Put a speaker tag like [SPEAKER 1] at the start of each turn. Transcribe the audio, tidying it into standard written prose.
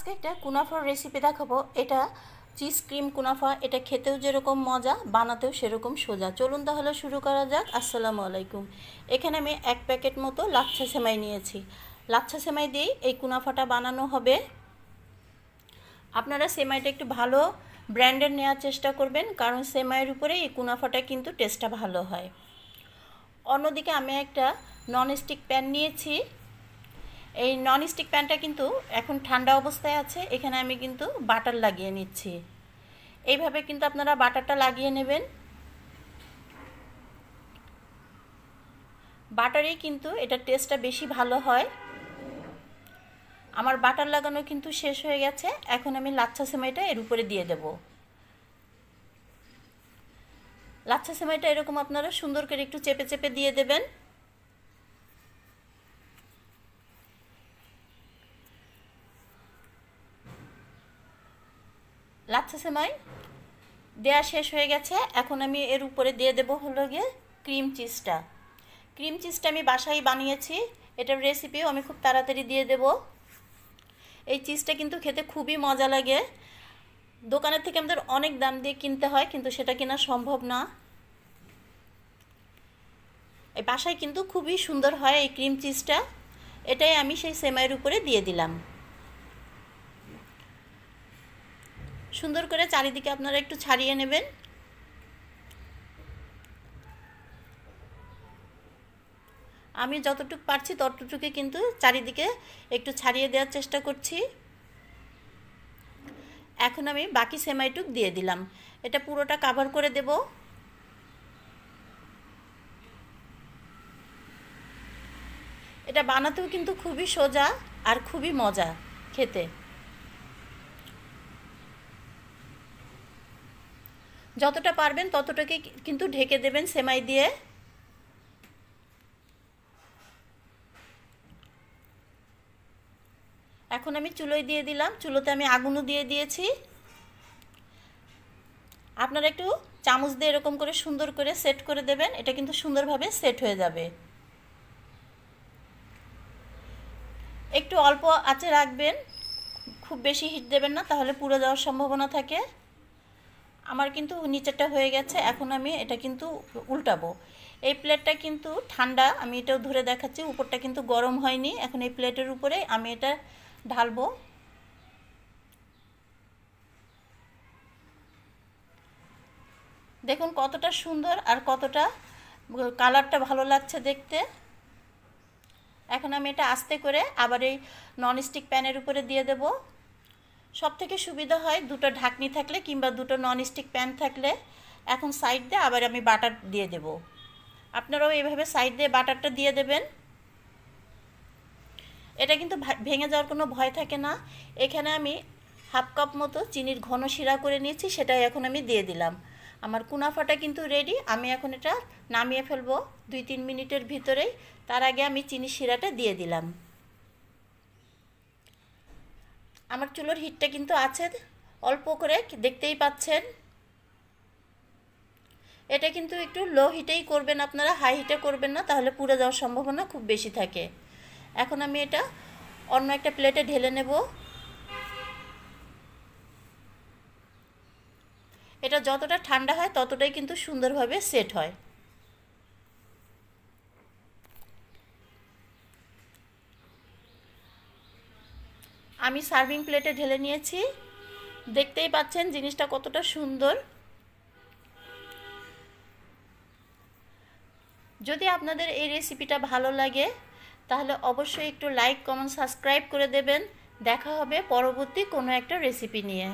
[SPEAKER 1] আজকে একটা কুনাফার রেসিপি দেখাবো। এটা চিজ ক্রিম কুনাফা। এটা খেতেও যেরকম মজা, বানাতেও সেরকম সোজা। চলুন তাহলে শুরু করা যাক। আসসালামু আলাইকুম। এখানে আমি 1 প্যাকেট মতো লাচ্ছা সেমাই নিয়েছি। লাচ্ছা সেমাই দিয়েই এই কুনাফাটা বানানো হবে। আপনারা সেমাইটা একটু ভালো ব্র্যান্ডের নেওয়ার চেষ্টা করবেন, কারণ সেমাইয়ের উপরে এই কুনাফাটা কিন্তু টেস্টটা ভালো হয়। অন্যদিকে আমি একটা ননস্টিক প্যান নিয়েছি। এই ননস্টিক প্যানটা কিন্তু এখন ঠান্ডা অবস্থায় আছে। এখানে আমি কিন্তু বাটার লাগিয়ে নিচ্ছি। এইভাবে কিন্তু আপনারা বাটারটা লাগিয়ে নেবেন। বাটারেই কিন্তু এটা টেস্টটা বেশি ভালো হয়। আমার বাটার লাগানো কিন্তু শেষ হয়ে গেছে। এখন আমি লাচ্ছা সেমাইটা এর উপরে দিয়ে দেব। লাচ্ছা সেমাইটা এরকম আপনারা সুন্দর করে একটু চেপে চেপে দিয়ে দেবেন। লাচ্ছা সেমাই দেয়া শেষ হয়ে গেছে। এখন আমি এর উপরে দিয়ে দেব হলো গিয়ে ক্রিম চিজটা। ক্রিম চিজটা আমি বাসায় বানিয়েছি। এটার রেসিপিও আমি খুব তাড়াতাড়ি দিয়ে দেব। এই চিজটা কিন্তু খেতে খুবই মজা লাগে। দোকানের থেকে আমাদের অনেক দাম দিয়ে কিনতে হয়, কিন্তু সেটা কেনা সম্ভব না। এই বাসায় কিন্তু খুবই সুন্দর হয় এই ক্রিম চিজটা। এটাই আমি সেই সেমাইয়ের উপরে দিয়ে দিলাম। সুন্দর করে চারিদিকে আপনারা একটু ছাড়িয়ে নেবেন। আমি যতটুকু পারছি ততটুকু কিন্তু চারিদিকে একটু ছাড়িয়ে দেওয়ার চেষ্টা করছি। এখন আমি বাকি সেমাইটুক দিয়ে দিলাম। এটা পুরোটা কভার করে দেব। এটা বানাতেও কিন্তু খুবই সোজা আর খুবই মজা খেতে। যতটা পারবেন ততটাকে কিন্তু ঢেকে দেবেন সেমাই দিয়ে। এখন আমি চুলোয় দিয়ে দিলাম। চুলোতে আমি আগুনও দিয়ে দিয়েছি। আপনারা একটু চামচ দিয়ে এরকম করে সুন্দর করে সেট করে দেবেন। এটা কিন্তু সুন্দরভাবে সেট হয়ে যাবে। একটু অল্প আঁচে রাখবেন, খুব বেশি হিট দেবেন না, তাহলে পুড়ে যাওয়ার সম্ভাবনা থাকে। আমার কিন্তু নিচেরটা হয়ে গেছে। এখন আমি এটা কিন্তু উল্টাবো। এই প্লেটটা কিন্তু ঠান্ডা, আমি এটাও ধরে দেখাচ্ছি। উপরটা কিন্তু গরম হয়নি। এখন এই প্লেটের উপরে আমি এটা ঢালবো। দেখুন কতটা সুন্দর আর কতটা কালারটা ভালো লাগছে দেখতে। এখন আমি এটা আস্তে করে আবার এই ননস্টিক প্যানের উপরে দিয়ে দেব। সবথেকে সুবিধা হয় দুটো ঢাকনি থাকলে কিংবা দুটো ননস্টিক প্যান থাকলে। এখন সাইড দিয়ে আবার আমি বাটার দিয়ে দেব। আপনারাও এইভাবে সাইড দিয়ে বাটারটা দিয়ে দেবেন। এটা কিন্তু ভেঙে যাওয়ার কোনো ভয় থাকে না। এখানে আমি হাফ কাপ মতো চিনির ঘন শিরা করে নিয়েছি, সেটাই এখন আমি দিয়ে দিলাম। আমার কুনাফাটা কিন্তু রেডি। আমি এখন এটা নামিয়ে ফেলবো 2-3 মিনিটের ভিতরেই। তার আগে আমি চিনি শিরাটা দিয়ে দিলাম। আমার চুলোর হিটটা কিন্তু আছে অল্প করে, দেখতেই পাচ্ছেন। এটা কিন্তু একটু লো হিটেই করবেন আপনারা, হাই হিটে করবেন না, তাহলে পুড়ে যাওয়ার সম্ভাবনা খুব বেশি থাকে। এখন আমি এটা অন্য একটা প্লেটে ঢেলে নেব। এটা যতটা ঠান্ডা হয় ততটাই কিন্তু সুন্দরভাবে সেট হয়। আমি সার্ভিং প্লেটে ঢেলে নিয়েছি। দেখতেই পাচ্ছেন জিনিসটা কতটা সুন্দর। যদি আপনাদের এই রেসিপিটা ভালো লাগে তাহলে অবশ্যই একটু লাইক, কমেন্ট, সাবস্ক্রাইব করে দেবেন। দেখা হবে পরবর্তী কোনো একটা রেসিপি নিয়ে।